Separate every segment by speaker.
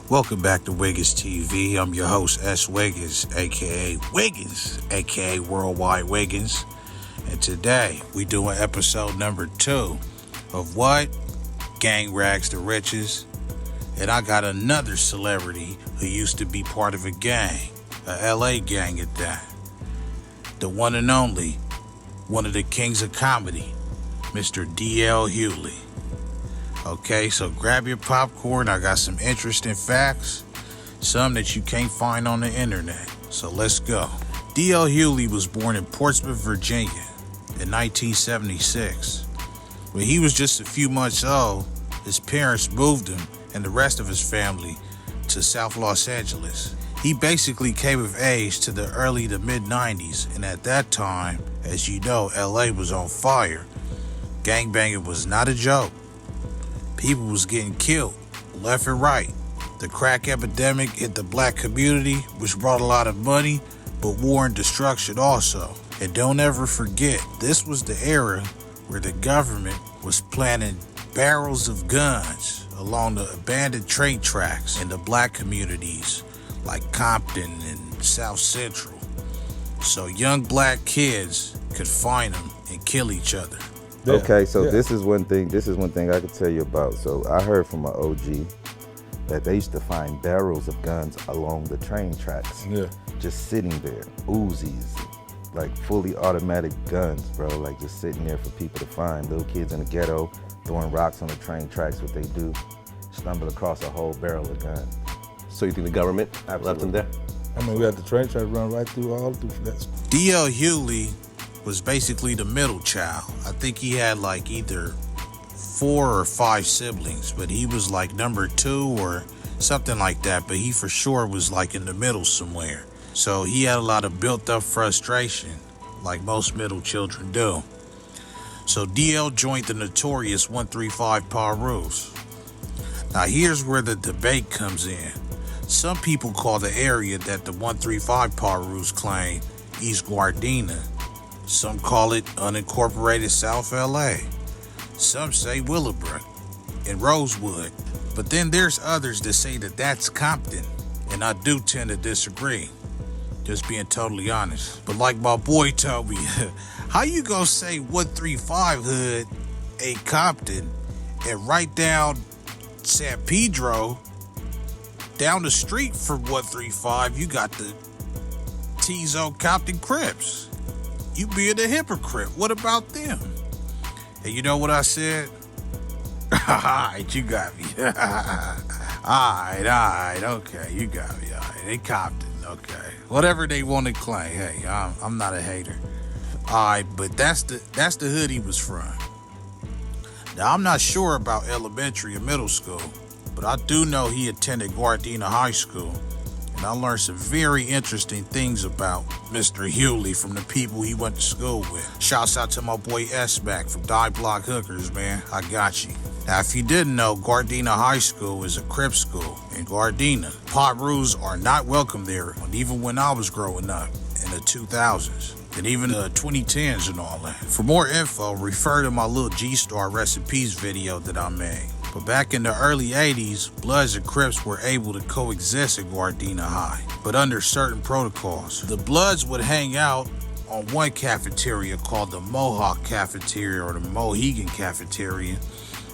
Speaker 1: Welcome back to WigginsTV. I'm your host, S.Wiggins, aka Wiggins, aka Worldwide Wiggins. And today, we doing episode number 2 of what? Gang Rags to Riches. And I got another celebrity who used to be part of a gang, a LA gang at that. The one and only, one of the kings of comedy, Mr. D.L. Hughley. Okay, so grab your popcorn. I got some interesting facts, some that you can't find on the internet. So let's go. D.L. Hughley was born in Portsmouth, Virginia in 1976. When he was just a few months old, his parents moved him and the rest of his family to South Los Angeles. He basically came of age to the early to mid 90s, and at that time, as you know, LA was on fire. Gangbanging was not a joke. People was getting killed left and right. The crack epidemic hit the black community, which brought a lot of money, but war and destruction also. And don't ever forget, this was the era where the government was planting barrels of guns along the abandoned train tracks in the black communities like Compton and South Central, so young black kids could find them and kill each other.
Speaker 2: Okay, so this is one thing I could tell you about. So I heard from my OG that they used to find barrels of guns along the train tracks. Just sitting there, Uzis, like fully automatic guns, bro, like just sitting there for people to find. Little kids in the ghetto throwing rocks on the train tracks, what they do, stumble across a whole barrel of guns.
Speaker 3: So you think the government left them there?
Speaker 4: I mean, we had the train track run right through that.
Speaker 1: D.L. Hughley was basically the middle child. I think he had like either 4 or 5 siblings, but he was like number 2 or something like that, but he for sure was like in the middle somewhere. So he had a lot of built up frustration, like most middle children do. So DL joined the notorious 135 Pirus. Now here's where the debate comes in. Some people call the area that the 135 Pirus claim East Gardena. Some call it unincorporated South LA. Some say Willowbrook and Rosewood. But then there's others that say that that's Compton. And I do tend to disagree. Just being totally honest. But like my boy told me, how you gonna say 135 hood ain't Compton and right down San Pedro, down the street from 135, you got the T-Zone Compton Crips. You being a hypocrite. What about them? And you know what I said? Alright, you got me. Alright, okay, you got me. Alright, they Compton, okay. Whatever they want to claim, hey, I'm not a hater. Alright, but that's the hood he was from. Now, I'm not sure about elementary and middle school, but I do know he attended Gardena High School. And I learned some very interesting things about Mr. Hughley from the people he went to school with. Shouts out to my boy S.Mac from Die Block Hookers, man. I got you. Now, if you didn't know, Gardena High School is a Crip school in Gardena. Pirus are not welcome there, even when I was growing up in the 2000s. And even the 2010s and all that. For more info, refer to my little G-Star Recipes video that I made. But back in the early 80s, Bloods and Crips were able to coexist at Gardena High, but under certain protocols. The Bloods would hang out on one cafeteria called the Mohawk Cafeteria or the Mohegan Cafeteria,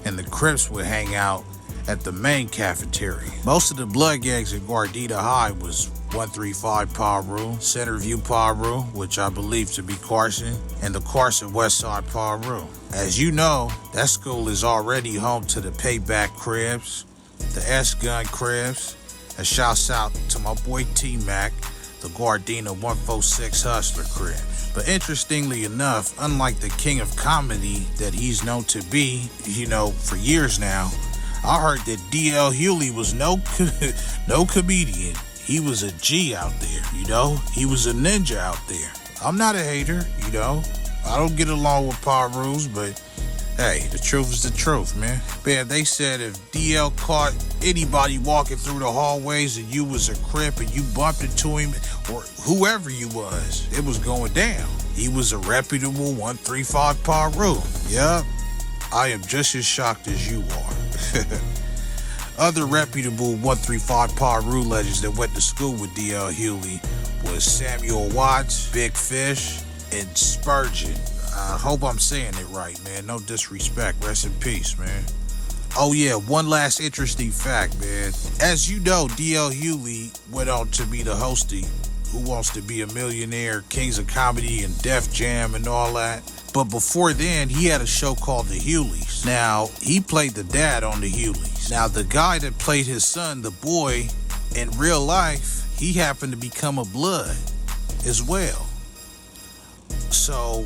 Speaker 1: and the Crips would hang out at the main cafeteria. Most of the blood gangs at Gardena High was 135 Piru, Centerview Piru, which I believe to be Carson, and the Carson Westside Piru. As you know, that school is already home to the Payback Cribs, the S-Gun Cribs, and shouts out to my boy T-Mac, the Gardena 146 Hustler Cribs. But interestingly enough, unlike the king of comedy that he's known to be, for years now, I heard that D.L. Hughley was no comedian. He was a G out there, He was a ninja out there. I'm not a hater, I don't get along with Pirus, but hey, the truth is the truth, man. Man, they said if DL caught anybody walking through the hallways and you was a Crip and you bumped into him, or whoever you was, it was going down. He was a reputable 135 Piru. Yup, I am just as shocked as you are. Other reputable 135 Piru legends that went to school with D.L. Hughley was Samuel Watts, Big Fish, and Spurgeon. I hope I'm saying it right, man. No disrespect. Rest in peace, man. Oh yeah, one last interesting fact, man. As you know, D.L. Hughley went on to be the host of Who Wants to Be a Millionaire, Kings of Comedy, and Def Jam and all that. But before then, he had a show called The Hughleys. Now, he played the dad on The Hughleys. Now, the guy that played his son, the boy, in real life, he happened to become a blood as well. So,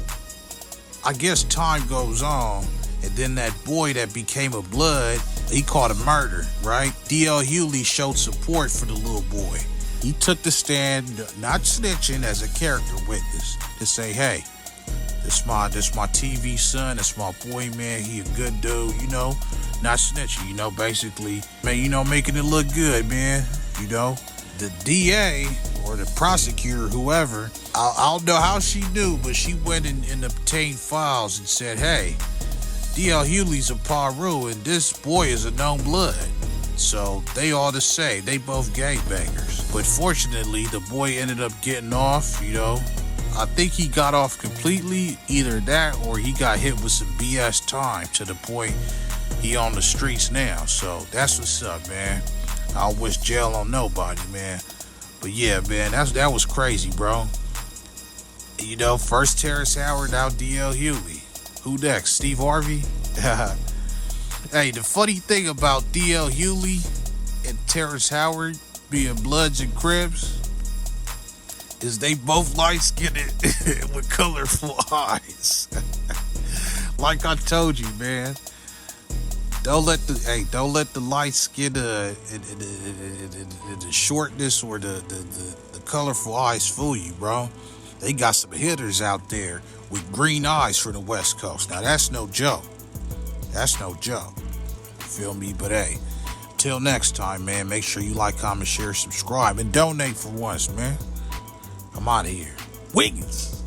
Speaker 1: I guess time goes on, and then that boy that became a blood, he caught a murder, right? D.L. Hughley showed support for the little boy. He took the stand, not snitching, as a character witness, to say, hey, this my TV son, that's my boy, man, he a good dude, you know, not snitching, you know, basically, man, you know, making it look good, man, you know. The DA or the prosecutor, whoever, I don't know how she knew, but she went and obtained files and said, hey, D.L. Hughley's a Piru and this boy is a known blood. So they all the same, they both gangbangers. But fortunately, the boy ended up getting off, you know. I think he got off completely, either that or he got hit with some BS time to the point he on the streets now. So that's what's up, man. I wish jail on nobody, man. But yeah, man, that was crazy, bro. You know, first Terrence Howard, now D.L. Hughley. Who next? Steve Harvey? Hey, the funny thing about D.L. Hughley and Terrence Howard being Bloods and Crips is they both light-skinned with colorful eyes. Like I told you, man. Don't let the light skin, the shortness or the colorful eyes fool you, bro. They got some hitters out there with green eyes from the West Coast. Now that's no joke. That's no joke. Feel me? But hey, till next time, man. Make sure you like, comment, share, subscribe, and donate for once, man. I'm out of here. Wiggins.